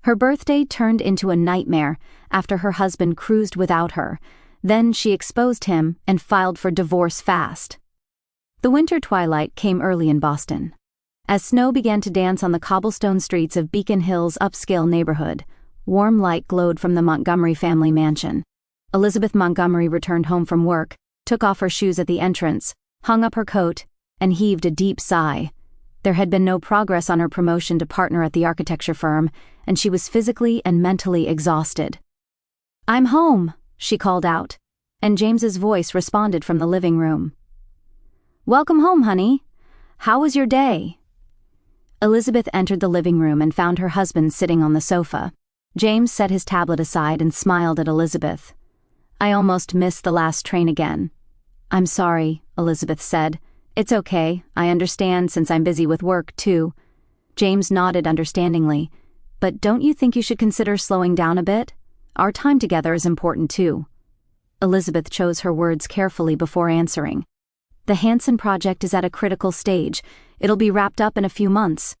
Her birthday turned into a nightmare after her husband cruised without her. Then she exposed him and filed for divorce fast. The winter twilight came early in Boston. As snow began to dance on the cobblestone streets of Beacon Hill's upscale neighborhood, warm light glowed from the Montgomery family mansion. Elizabeth Montgomery returned home from work, took off her shoes at the entrance, hung up her coat, and heaved a deep sigh. There had been no progress on her promotion to partner at the architecture firm, and she was physically and mentally exhausted. "I'm home," she called out, and James's voice responded from the living room. "Welcome home, honey. How was your day?" Elizabeth entered the living room and found her husband sitting on the sofa. James set his tablet aside and smiled at Elizabeth. "I almost missed the last train again." "I'm sorry," Elizabeth said. "It's okay, I understand since I'm busy with work, too." James nodded understandingly. "But don't you think you should consider slowing down a bit? Our time together is important, too." Elizabeth chose her words carefully before answering. "The Hansen project is at a critical stage. It'll be wrapped up in a few months."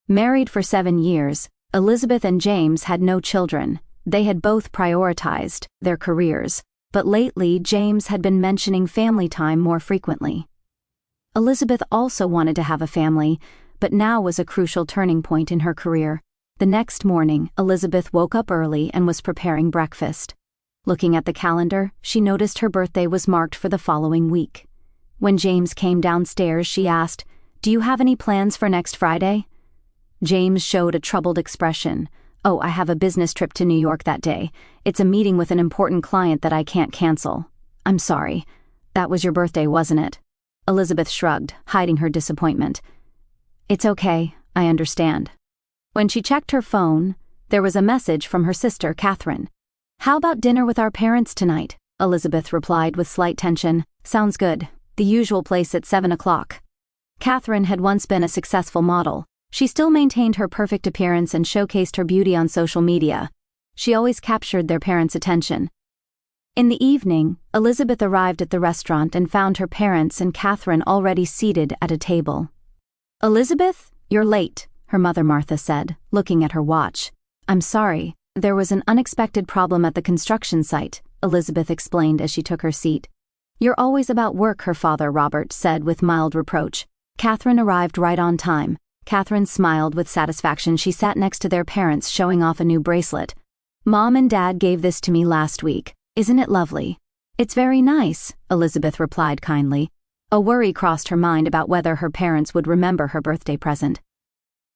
Married for 7 years, Elizabeth and James had no children. They had both prioritized their careers, but lately James had been mentioning family time more frequently. Elizabeth also wanted to have a family, but now was a crucial turning point in her career. The next morning, Elizabeth woke up early and was preparing breakfast. Looking at the calendar, she noticed her birthday was marked for the following week. When James came downstairs, she asked, "Do you have any plans for next Friday?" James showed a troubled expression. "Oh, I have a business trip to New York that day. It's a meeting with an important client that I can't cancel." "I'm sorry. That was your birthday, wasn't it?" Elizabeth shrugged, hiding her disappointment. "It's okay, I understand." When she checked her phone, there was a message from her sister, Catherine. "How about dinner with our parents tonight?" Elizabeth replied with slight tension. "Sounds good. The usual place at 7 o'clock. Catherine had once been a successful model. She still maintained her perfect appearance and showcased her beauty on social media. She always captured their parents' attention. In the evening, Elizabeth arrived at the restaurant and found her parents and Catherine already seated at a table. "Elizabeth, you're late," her mother Martha said, looking at her watch. "I'm sorry, there was an unexpected problem at the construction site," Elizabeth explained as she took her seat. "You're always about work," her father Robert said with mild reproach. Catherine arrived right on time. Catherine smiled with satisfaction. She sat next to their parents, showing off a new bracelet. "Mom and Dad gave this to me last week. Isn't it lovely?" "It's very nice," Elizabeth replied kindly. A worry crossed her mind about whether her parents would remember her birthday present.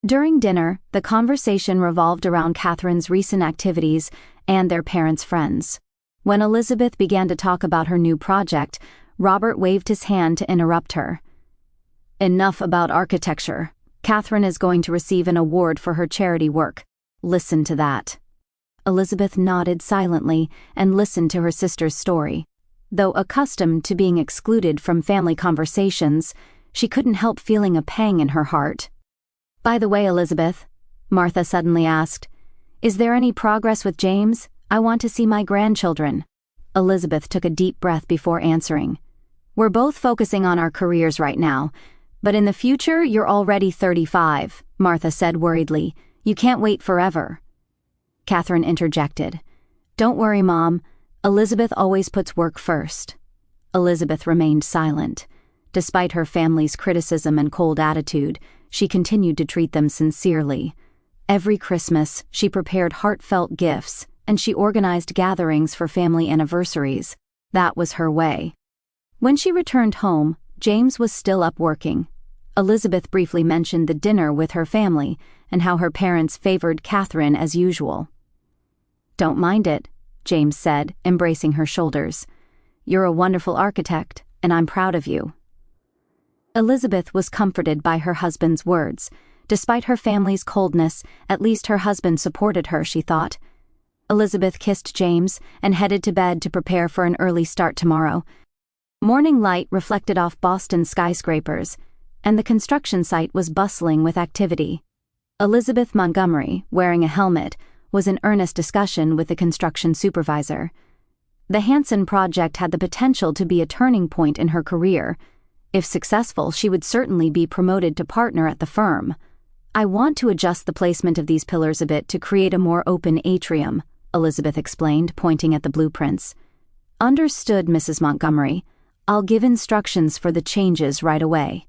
During dinner, the conversation revolved around Catherine's recent activities and their parents' friends. When Elizabeth began to talk about her new project, Robert waved his hand to interrupt her. "Enough about architecture. Catherine is going to receive an award for her charity work. Listen to that." Elizabeth nodded silently and listened to her sister's story. Though accustomed to being excluded from family conversations, she couldn't help feeling a pang in her heart. "By the way, Elizabeth," Martha suddenly asked, "is there any progress with James? I want to see my grandchildren." Elizabeth took a deep breath before answering. "We're both focusing on our careers right now. But in the future, you're already 35, Martha said worriedly. "You can't wait forever." Catherine interjected. "Don't worry, Mom. Elizabeth always puts work first." Elizabeth remained silent. Despite her family's criticism and cold attitude, she continued to treat them sincerely. Every Christmas, she prepared heartfelt gifts, and she organized gatherings for family anniversaries. That was her way. When she returned home, James was still up working. Elizabeth briefly mentioned the dinner with her family and how her parents favored Catherine as usual. "Don't mind it," James said, embracing her shoulders. "You're a wonderful architect, and I'm proud of you." Elizabeth was comforted by her husband's words. Despite her family's coldness, at least her husband supported her, she thought. Elizabeth kissed James and headed to bed to prepare for an early start tomorrow. Morning light reflected off Boston's skyscrapers, and the construction site was bustling with activity. Elizabeth Montgomery, wearing a helmet, was in earnest discussion with the construction supervisor. The Hansen project had the potential to be a turning point in her career. If successful, she would certainly be promoted to partner at the firm. I want to adjust the placement of these pillars a bit to create a more open atrium, Elizabeth explained, pointing at the blueprints. Understood, Mrs. Montgomery. I'll give instructions for the changes right away.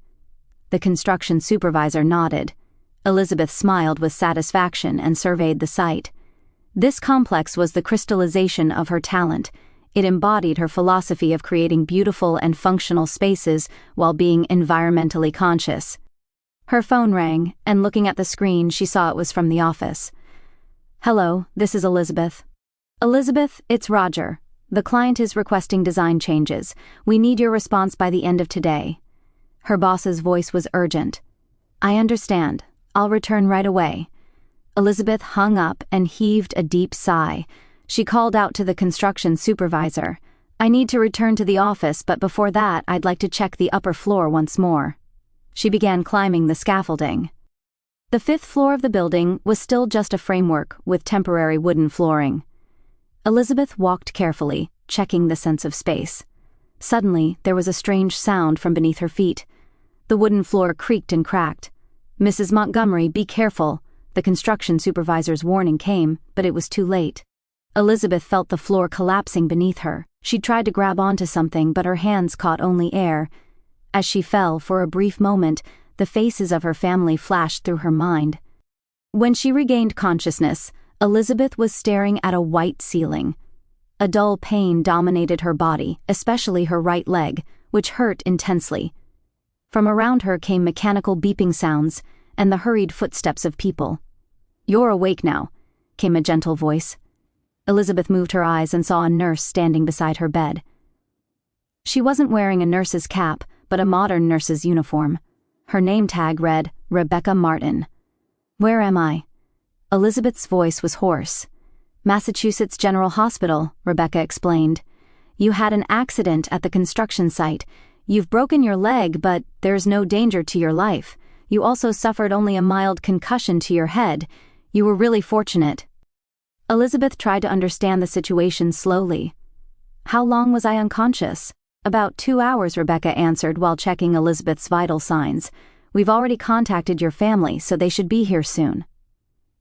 The construction supervisor nodded. Elizabeth smiled with satisfaction and surveyed the site. This complex was the crystallization of her talent. It embodied her philosophy of creating beautiful and functional spaces while being environmentally conscious. Her phone rang, and looking at the screen, she saw it was from the office. Hello, this is Elizabeth. Elizabeth, it's Roger. The client is requesting design changes. We need your response by the end of today. Her boss's voice was urgent. I understand. I'll return right away. Elizabeth hung up and heaved a deep sigh. She called out to the construction supervisor. I need to return to the office, but before that, I'd like to check the upper floor once more. She began climbing the scaffolding. The 5th floor of the building was still just a framework with temporary wooden flooring. Elizabeth walked carefully, checking the sense of space. Suddenly, there was a strange sound from beneath her feet. The wooden floor creaked and cracked. Mrs. Montgomery, be careful. The construction supervisor's warning came, but it was too late. Elizabeth felt the floor collapsing beneath her. She tried to grab onto something, but her hands caught only air. As she fell, for a brief moment, the faces of her family flashed through her mind. When she regained consciousness, Elizabeth was staring at a white ceiling. A dull pain dominated her body, especially her right leg, which hurt intensely. From around her came mechanical beeping sounds and the hurried footsteps of people. You're awake now, came a gentle voice. Elizabeth moved her eyes and saw a nurse standing beside her bed. She wasn't wearing a nurse's cap, but a modern nurse's uniform. Her name tag read, Rebecca Martin. Where am I? Elizabeth's voice was hoarse. Massachusetts General Hospital, Rebecca explained. You had an accident at the construction site. You've broken your leg, but there's no danger to your life. You also suffered only a mild concussion to your head. You were really fortunate. Elizabeth tried to understand the situation slowly. How long was I unconscious? About 2 hours, Rebecca answered while checking Elizabeth's vital signs. We've already contacted your family, so they should be here soon.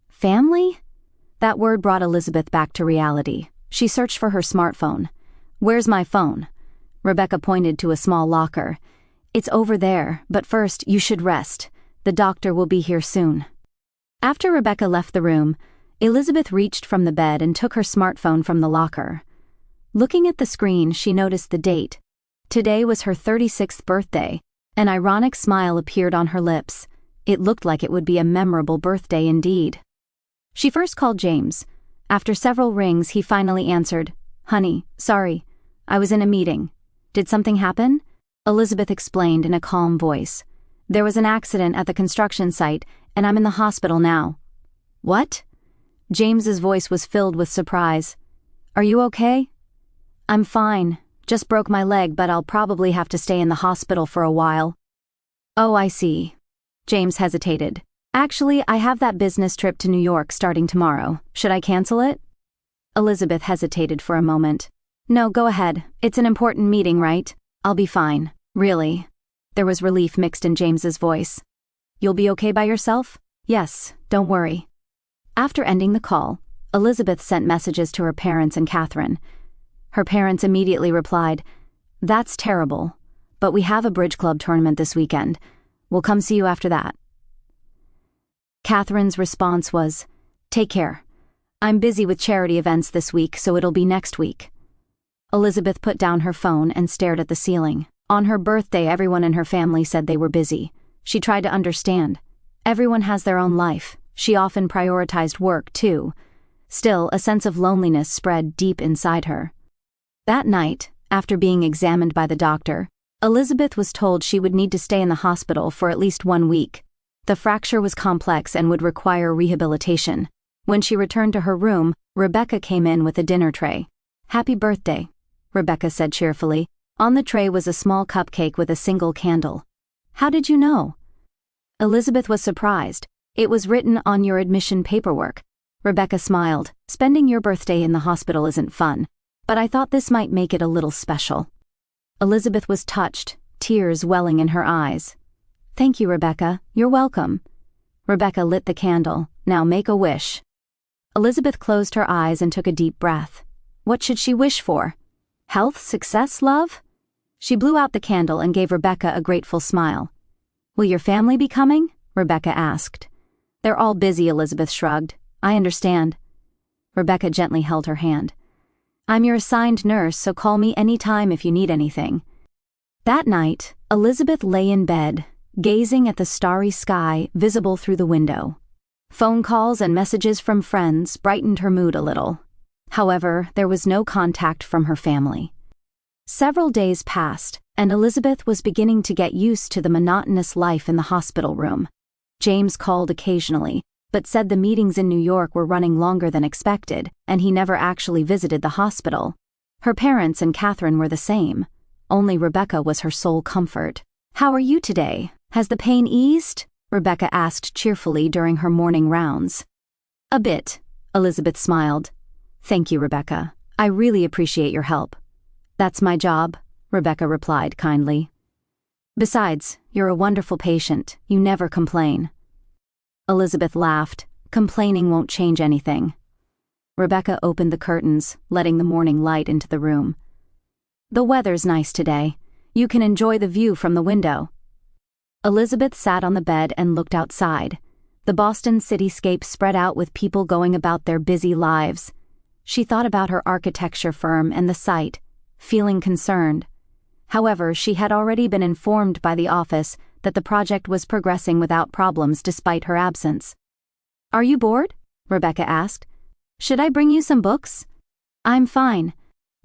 Family? That word brought Elizabeth back to reality. She searched for her smartphone. Where's my phone? Rebecca pointed to a small locker. It's over there, but first you should rest. The doctor will be here soon. After Rebecca left the room, Elizabeth reached from the bed and took her smartphone from the locker. Looking at the screen, she noticed the date. Today was her 36th birthday. An ironic smile appeared on her lips. It looked like it would be a memorable birthday indeed. She first called James. After several rings, he finally answered. Honey, sorry. I was in a meeting. Did something happen? Elizabeth explained in a calm voice. There was an accident at the construction site, and I'm in the hospital now. What? James's voice was filled with surprise. Are you okay? I'm fine. Just broke my leg, but I'll probably have to stay in the hospital for a while. Oh, I see. James hesitated. Actually, I have that business trip to New York starting tomorrow. Should I cancel it? Elizabeth hesitated for a moment. No, go ahead. It's an important meeting, right? I'll be fine. Really? There was relief mixed in James's voice. You'll be okay by yourself? Yes, don't worry. After ending the call, Elizabeth sent messages to her parents and Catherine. Her parents immediately replied, That's terrible, but we have a bridge club tournament this weekend. We'll come see you after that. Catherine's response was, Take care. I'm busy with charity events this week, so it'll be next week. Elizabeth put down her phone and stared at the ceiling. On her birthday, everyone in her family said they were busy. She tried to understand. Everyone has their own life. She often prioritized work, too. Still, a sense of loneliness spread deep inside her. That night, after being examined by the doctor, Elizabeth was told she would need to stay in the hospital for at least 1 week. The fracture was complex and would require rehabilitation. When she returned to her room, Rebecca came in with a dinner tray. Happy birthday, Rebecca said cheerfully. On the tray was a small cupcake with a single candle. How did you know? Elizabeth was surprised. It was written on your admission paperwork. Rebecca smiled. Spending your birthday in the hospital isn't fun, but I thought this might make it a little special. Elizabeth was touched, tears welling in her eyes. Thank you, Rebecca. You're welcome. Rebecca lit the candle. Now make a wish. Elizabeth closed her eyes and took a deep breath. What should she wish for? Health, success, love? She blew out the candle and gave Rebecca a grateful smile. Will your family be coming? Rebecca asked. They're all busy, Elizabeth shrugged. I understand. Rebecca gently held her hand. I'm your assigned nurse, so call me any time if you need anything. That night, Elizabeth lay in bed, gazing at the starry sky visible through the window. Phone calls and messages from friends brightened her mood a little. However, there was no contact from her family. Several days passed, and Elizabeth was beginning to get used to the monotonous life in the hospital room. James called occasionally, but said the meetings in New York were running longer than expected, and he never actually visited the hospital. Her parents and Catherine were the same. Only Rebecca was her sole comfort. How are you today? Has the pain eased? Rebecca asked cheerfully during her morning rounds. A bit, Elizabeth smiled. Thank you, Rebecca. I really appreciate your help. That's my job, Rebecca replied kindly. Besides, you're a wonderful patient. You never complain. Elizabeth laughed. Complaining won't change anything. Rebecca opened the curtains, letting the morning light into the room. The weather's nice today. You can enjoy the view from the window. Elizabeth sat on the bed and looked outside. The Boston cityscape spread out with people going about their busy lives. She thought about her architecture firm and the site, feeling concerned. However, she had already been informed by the office that the project was progressing without problems despite her absence. Are you bored? Rebecca asked. Should I bring you some books? I'm fine.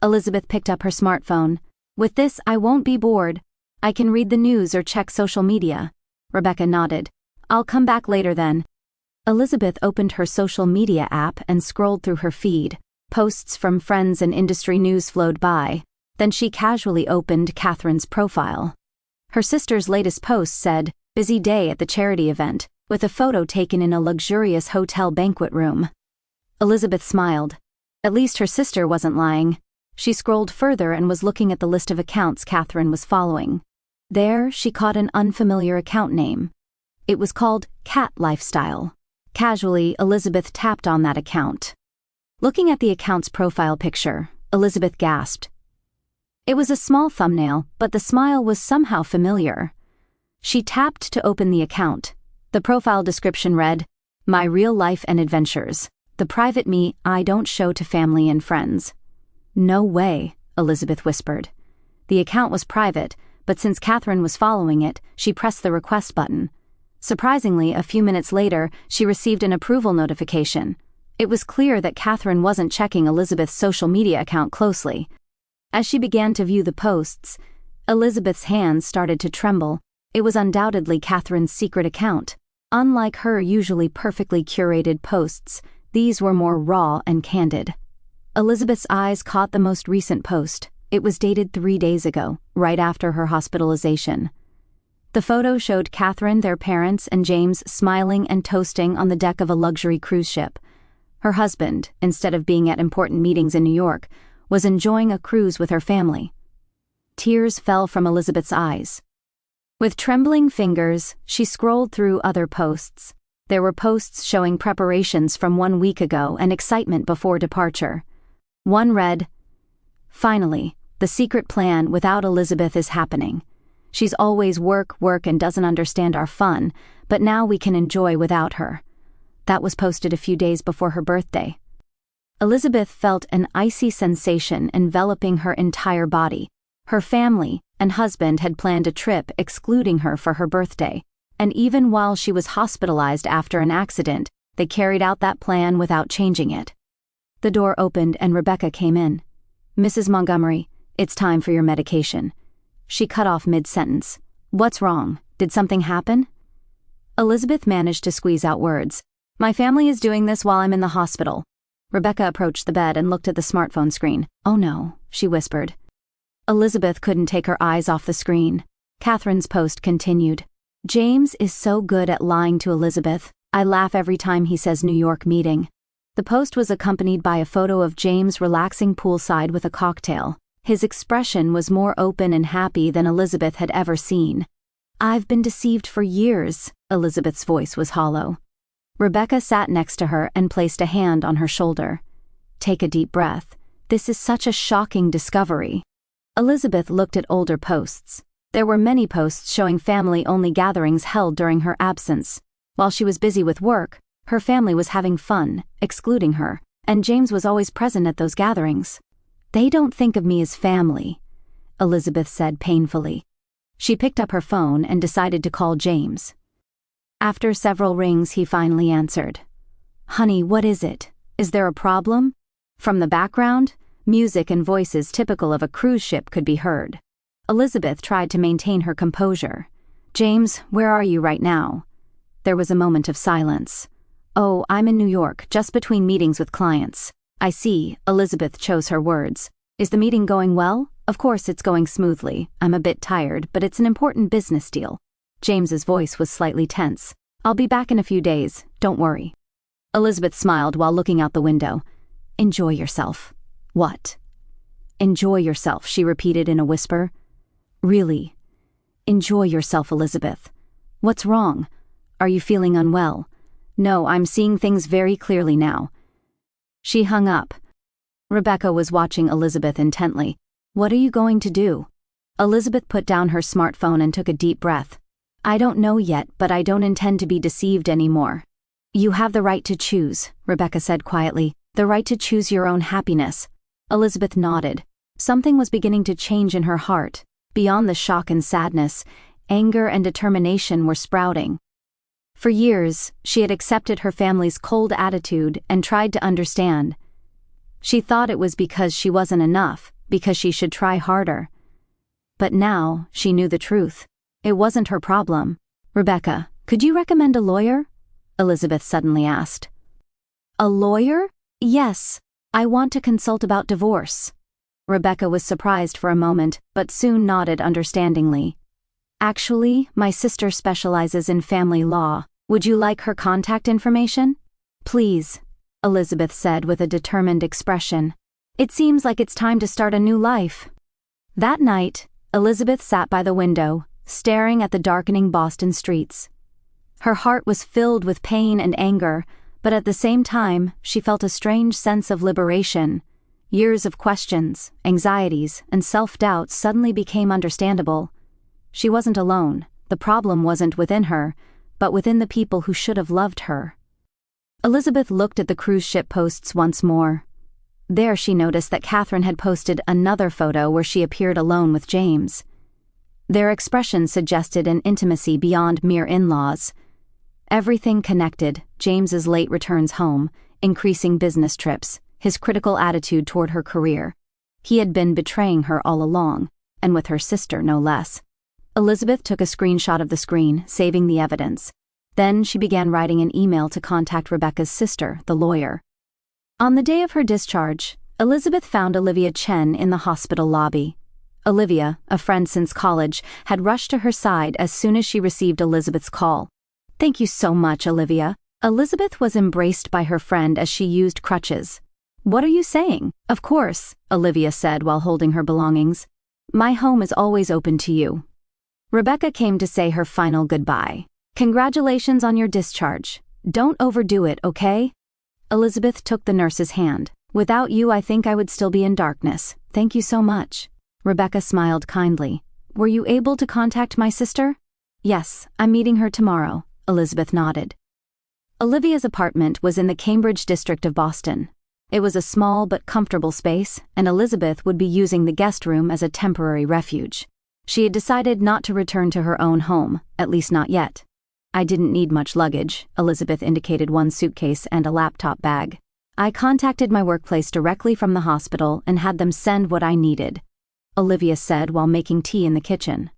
Elizabeth picked up her smartphone. With this, I won't be bored. I can read the news or check social media. Rebecca nodded. I'll come back later then. Elizabeth opened her social media app and scrolled through her feed. Posts from friends and industry news flowed by. Then she casually opened Catherine's profile. Her sister's latest post said, "Busy day at the charity event," with a photo taken in a luxurious hotel banquet room. Elizabeth smiled. At least her sister wasn't lying. She scrolled further and was looking at the list of accounts Catherine was following. There, she caught an unfamiliar account name. It was called Cat Lifestyle. Casually, Elizabeth tapped on that account. Looking at the account's profile picture, Elizabeth gasped. It was a small thumbnail, but the smile was somehow familiar. She tapped to open the account. The profile description read, "My real life and adventures. The private me I don't show to family and friends." No way, Elizabeth whispered. The account was private, but since Catherine was following it, she pressed the request button. Surprisingly, a few minutes later, she received an approval notification. It was clear that Catherine wasn't checking Elizabeth's social media account closely. As she began to view the posts, Elizabeth's hands started to tremble. It was undoubtedly Catherine's secret account. Unlike her usually perfectly curated posts, these were more raw and candid. Elizabeth's eyes caught the most recent post. It was dated 3 days ago, right after her hospitalization. The photo showed Catherine, their parents, and James smiling and toasting on the deck of a luxury cruise ship. Her husband, instead of being at important meetings in New York, was enjoying a cruise with her family. Tears fell from Elizabeth's eyes. With trembling fingers, she scrolled through other posts. There were posts showing preparations from 1 week ago and excitement before departure. One read, "Finally, the secret plan without Elizabeth is happening. She's always work, and doesn't understand our fun, but now we can enjoy without her." That was posted a few days before her birthday. Elizabeth felt an icy sensation enveloping her entire body. Her family and husband had planned a trip excluding her for her birthday, and even while she was hospitalized after an accident, they carried out that plan without changing it. The door opened and Rebecca came in. "Mrs. Montgomery, it's time for your medication." She cut off mid-sentence. "What's wrong? Did something happen?" Elizabeth managed to squeeze out words. "My family is doing this while I'm in the hospital." Rebecca approached the bed and looked at the smartphone screen. "Oh no," she whispered. Elizabeth couldn't take her eyes off the screen. Catherine's post continued. "James is so good at lying to Elizabeth. I laugh every time he says New York meeting." The post was accompanied by a photo of James relaxing poolside with a cocktail. His expression was more open and happy than Elizabeth had ever seen. I've been deceived for years. Elizabeth's voice was hollow. Rebecca sat next to her and placed a hand on her shoulder. Take a deep breath. This is such a shocking discovery. Elizabeth looked at older posts. There were many posts showing family-only gatherings held during her absence. While she was busy with work, her family was having fun, excluding her, and James was always present at those gatherings. They don't think of me as family, Elizabeth said painfully. She picked up her phone and decided to call James. After several rings, he finally answered. Honey, what is it? Is there a problem? From the background, music and voices typical of a cruise ship could be heard. Elizabeth tried to maintain her composure. James, where are you right now? There was a moment of silence. Oh, I'm in New York, just between meetings with clients. I see, Elizabeth chose her words. Is the meeting going well? Of course it's going smoothly. I'm a bit tired, but it's an important business deal. James's voice was slightly tense. I'll be back in a few days, don't worry. Elizabeth smiled while looking out the window. Enjoy yourself. What? Enjoy yourself, she repeated in a whisper. Really? Enjoy yourself, Elizabeth. What's wrong? Are you feeling unwell? No, I'm seeing things very clearly now. She hung up. Rebecca was watching Elizabeth intently. What are you going to do? Elizabeth put down her smartphone and took a deep breath. I don't know yet, but I don't intend to be deceived anymore. You have the right to choose, Rebecca said quietly, the right to choose your own happiness. Elizabeth nodded. Something was beginning to change in her heart. Beyond the shock and sadness, anger and determination were sprouting. For years, she had accepted her family's cold attitude and tried to understand. She thought it was because she wasn't enough, because she should try harder. But now, she knew the truth. It wasn't her problem. Rebecca, could you recommend a lawyer? Elizabeth suddenly asked. A lawyer? Yes. I want to consult about divorce. Rebecca was surprised for a moment, but soon nodded understandingly. Actually, my sister specializes in family law. Would you like her contact information? Please, Elizabeth said with a determined expression. It seems like it's time to start a new life. That night, Elizabeth sat by the window, staring at the darkening Boston streets. Her heart was filled with pain and anger, but at the same time, she felt a strange sense of liberation. Years of questions, anxieties, and self-doubt suddenly became understandable. She wasn't alone. The problem wasn't within her, but within the people who should have loved her. Elizabeth looked at the cruise ship posts once more. There she noticed that Catherine had posted another photo where she appeared alone with James. Their expressions suggested an intimacy beyond mere in-laws. Everything connected: James's late returns home, increasing business trips, his critical attitude toward her career. He had been betraying her all along, and with her sister no less. Elizabeth took a screenshot of the screen, saving the evidence. Then she began writing an email to contact Rebecca's sister, the lawyer. On the day of her discharge, Elizabeth found Olivia Chen in the hospital lobby. Olivia, a friend since college, had rushed to her side as soon as she received Elizabeth's call. Thank you so much, Olivia. Elizabeth was embraced by her friend as she used crutches. What are you saying? Of course, Olivia said while holding her belongings. My home is always open to you. Rebecca came to say her final goodbye. Congratulations on your discharge. Don't overdo it, okay? Elizabeth took the nurse's hand. Without you, I think I would still be in darkness. Thank you so much. Rebecca smiled kindly. Were you able to contact my sister? Yes, I'm meeting her tomorrow. Elizabeth nodded. Olivia's apartment was in the Cambridge district of Boston. It was a small but comfortable space, and Elizabeth would be using the guest room as a temporary refuge. She had decided not to return to her own home, at least not yet. I didn't need much luggage, Elizabeth indicated one suitcase and a laptop bag. I contacted my workplace directly from the hospital and had them send what I needed, Olivia said while making tea in the kitchen.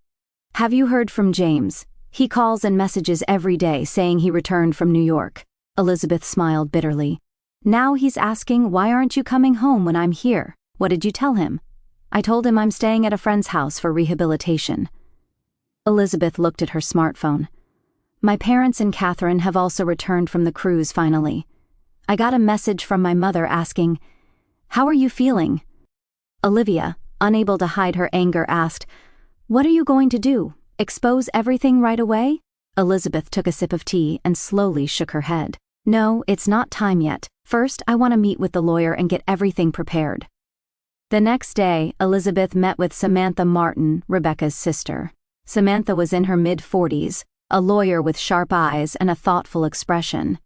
Have you heard from James? He calls and messages every day saying he returned from New York. Elizabeth smiled bitterly. Now he's asking, why aren't you coming home when I'm here? What did you tell him? I told him I'm staying at a friend's house for rehabilitation. Elizabeth looked at her smartphone. My parents and Catherine have also returned from the cruise finally. I got a message from my mother asking, how are you feeling? Olivia, unable to hide her anger, asked, what are you going to do? Expose everything right away? Elizabeth took a sip of tea and slowly shook her head. No, it's not time yet. First, I want to meet with the lawyer and get everything prepared. The next day, Elizabeth met with Samantha Martin, Rebecca's sister. Samantha was in her mid-40s, a lawyer with sharp eyes and a thoughtful expression.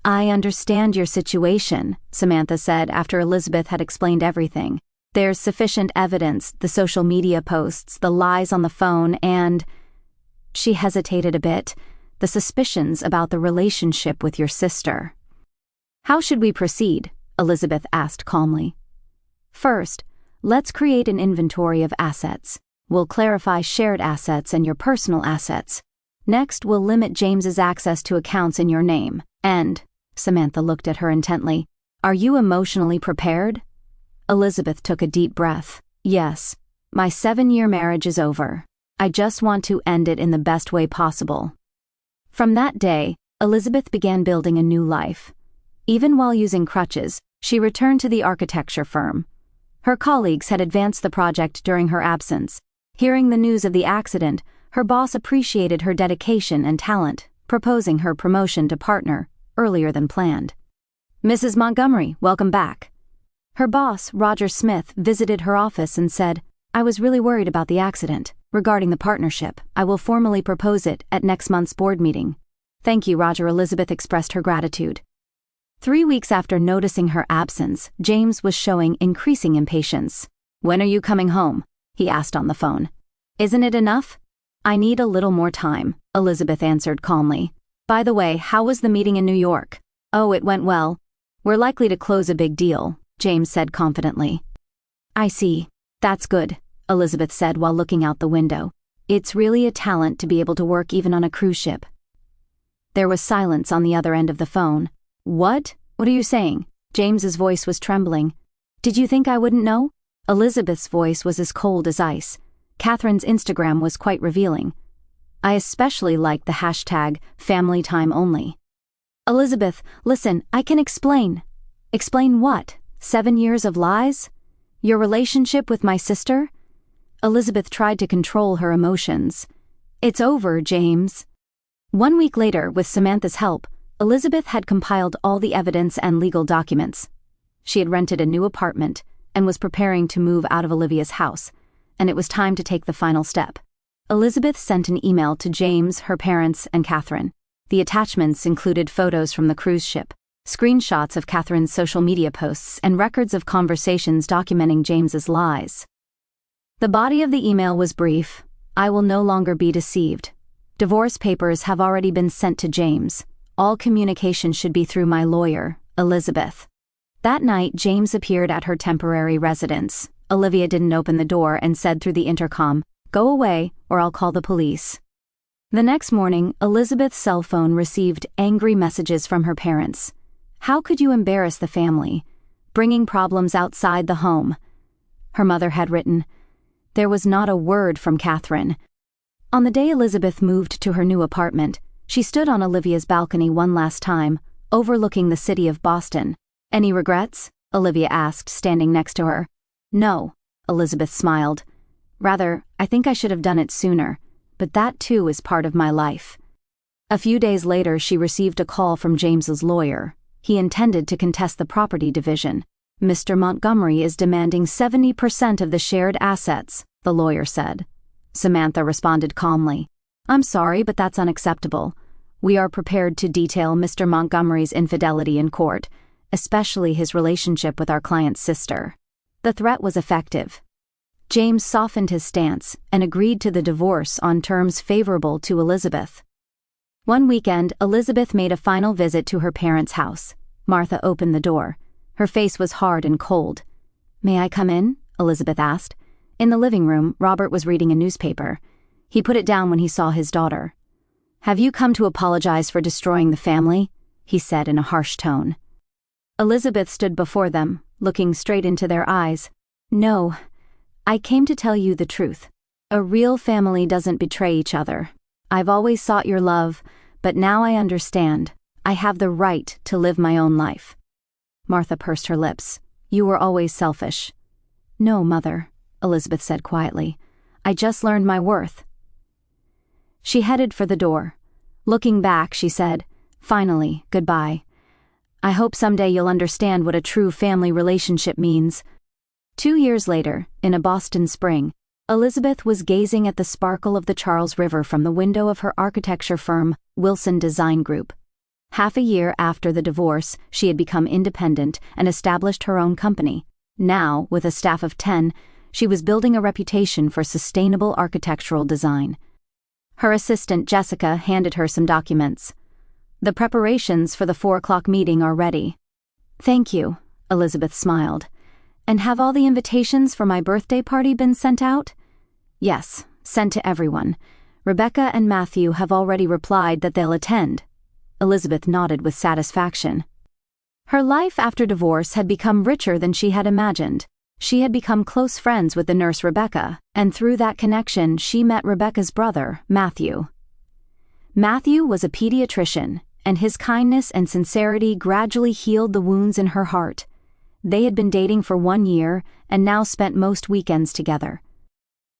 I understand your situation, Samantha said after Elizabeth had explained everything. There's sufficient evidence, the social media posts, the lies on the phone, and... She hesitated a bit. The suspicions about the relationship with your sister. How should we proceed? Elizabeth asked calmly. First, let's create an inventory of assets. We'll clarify shared assets and your personal assets. Next, we'll limit James's access to accounts in your name. And, Samantha looked at her intently, are you emotionally prepared? Elizabeth took a deep breath. Yes, my 7-year marriage is over. I just want to end it in the best way possible. From that day, Elizabeth began building a new life. Even while using crutches, she returned to the architecture firm. Her colleagues had advanced the project during her absence. Hearing the news of the accident, her boss appreciated her dedication and talent, proposing her promotion to partner earlier than planned. Mrs. Montgomery, welcome back. Her boss, Roger Smith, visited her office and said, I was really worried about the accident. Regarding the partnership, I will formally propose it at next month's board meeting. Thank you, Roger. Elizabeth expressed her gratitude. 3 weeks after noticing her absence, James was showing increasing impatience. When are you coming home? He asked on the phone. Isn't it enough? I need a little more time, Elizabeth answered calmly. By the way, how was the meeting in New York? Oh, it went well. We're likely to close a big deal, James said confidently. I see. That's good, Elizabeth said while looking out the window. It's really a talent to be able to work even on a cruise ship. There was silence on the other end of the phone. What? What are you saying? James's voice was trembling. Did you think I wouldn't know? Elizabeth's voice was as cold as ice. Catherine's Instagram was quite revealing. I especially liked the hashtag #FamilyTimeOnly. Elizabeth, listen, I can explain. Explain what? 7 years of lies? Your relationship with my sister? Elizabeth tried to control her emotions. It's over, James. 1 week later, with Samantha's help, Elizabeth had compiled all the evidence and legal documents. She had rented a new apartment and was preparing to move out of Olivia's house, and it was time to take the final step. Elizabeth sent an email to James, her parents, and Catherine. The attachments included photos from the cruise ship, screenshots of Catherine's social media posts, and records of conversations documenting James's lies. The body of the email was brief. I will no longer be deceived. Divorce papers have already been sent to James. All communication should be through my lawyer, Elizabeth. That night, James appeared at her temporary residence. Olivia didn't open the door and said through the intercom, "Go away, or I'll call the police." The next morning, Elizabeth's cell phone received angry messages from her parents. How could you embarrass the family? Bringing problems outside the home. Her mother had written. There was not a word from Catherine. On the day Elizabeth moved to her new apartment, she stood on Olivia's balcony one last time, overlooking the city of Boston. Any regrets? Olivia asked, standing next to her. No, Elizabeth smiled. Rather, I think I should have done it sooner, but that too is part of my life. A few days later, she received a call from James's lawyer. He intended to contest the property division. Mr. Montgomery is demanding 70% of the shared assets, the lawyer said. Samantha responded calmly. I'm sorry, but that's unacceptable. We are prepared to detail Mr. Montgomery's infidelity in court, especially his relationship with our client's sister. The threat was effective. James softened his stance and agreed to the divorce on terms favorable to Elizabeth. One weekend, Elizabeth made a final visit to her parents' house. Martha opened the door. Her face was hard and cold. May I come in? Elizabeth asked. In the living room, Robert was reading a newspaper. He put it down when he saw his daughter. Have you come to apologize for destroying the family? He said in a harsh tone. Elizabeth stood before them, looking straight into their eyes. No, I came to tell you the truth. A real family doesn't betray each other. I've always sought your love, but now I understand. I have the right to live my own life. Martha pursed her lips. You were always selfish. No, Mother, Elizabeth said quietly. I just learned my worth. She headed for the door. Looking back, she said, "Finally, goodbye. I hope someday you'll understand what a true family relationship means." 2 years later, in a Boston spring, Elizabeth was gazing at the sparkle of the Charles River from the window of her architecture firm, Wilson Design Group. Half a year after the divorce, she had become independent and established her own company. Now, with a staff of 10, she was building a reputation for sustainable architectural design. Her assistant, Jessica, handed her some documents. "The preparations for the 4 o'clock meeting are ready." "Thank you," Elizabeth smiled. "And have all the invitations for my birthday party been sent out?" "Yes, sent to everyone. Rebecca and Matthew have already replied that they'll attend." Elizabeth nodded with satisfaction. Her life after divorce had become richer than she had imagined. She had become close friends with the nurse Rebecca, and through that connection she met Rebecca's brother, Matthew. Matthew was a pediatrician, and his kindness and sincerity gradually healed the wounds in her heart. They had been dating for 1 year and now spent most weekends together.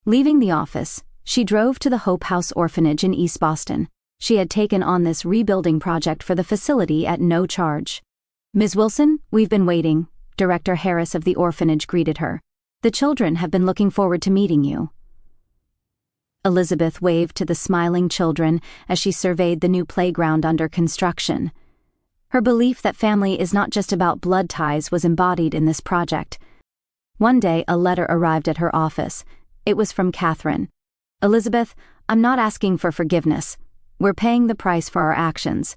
Leaving the office, she drove to the Hope House Orphanage in East Boston. She had taken on this rebuilding project for the facility at no charge. "Ms. Wilson, we've been waiting," Director Harris of the orphanage greeted her. "The children have been looking forward to meeting you." Elizabeth waved to the smiling children as she surveyed the new playground under construction. Her belief that family is not just about blood ties was embodied in this project. One day, a letter arrived at her office. It was from Catherine. "Elizabeth, I'm not asking for forgiveness. We're paying the price for our actions.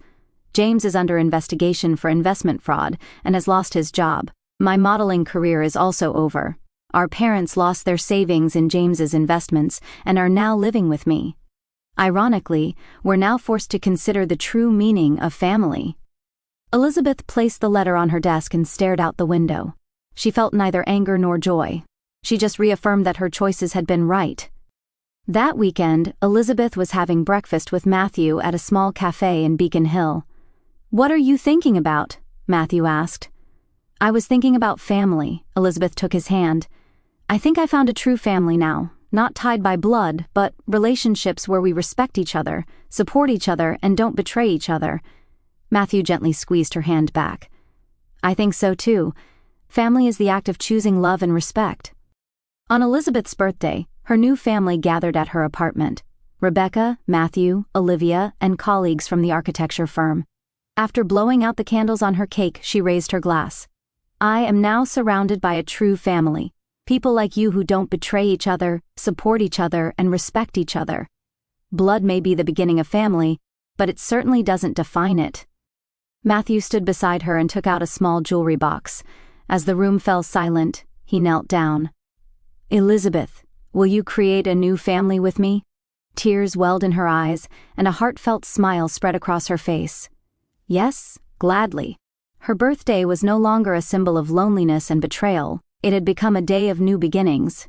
James is under investigation for investment fraud and has lost his job. My modeling career is also over. Our parents lost their savings in James's investments and are now living with me. Ironically, we're now forced to consider the true meaning of family." Elizabeth placed the letter on her desk and stared out the window. She felt neither anger nor joy. She just reaffirmed that her choices had been right. That weekend, Elizabeth was having breakfast with Matthew at a small cafe in Beacon Hill. "What are you thinking about?" Matthew asked. "I was thinking about family." Elizabeth took his hand. "I think I found a true family now, not tied by blood, but relationships where we respect each other, support each other, and don't betray each other." Matthew gently squeezed her hand back. "I think so too. Family is the act of choosing love and respect." On Elizabeth's birthday, her new family gathered at her apartment. Rebecca, Matthew, Olivia, and colleagues from the architecture firm. After blowing out the candles on her cake, she raised her glass. "I am now surrounded by a true family. People like you who don't betray each other, support each other, and respect each other. Blood may be the beginning of family, but it certainly doesn't define it." Matthew stood beside her and took out a small jewelry box. As the room fell silent, he knelt down. "Elizabeth, will you create a new family with me?" Tears welled in her eyes, and a heartfelt smile spread across her face. "Yes, gladly." Her birthday was no longer a symbol of loneliness and betrayal. It had become a day of new beginnings.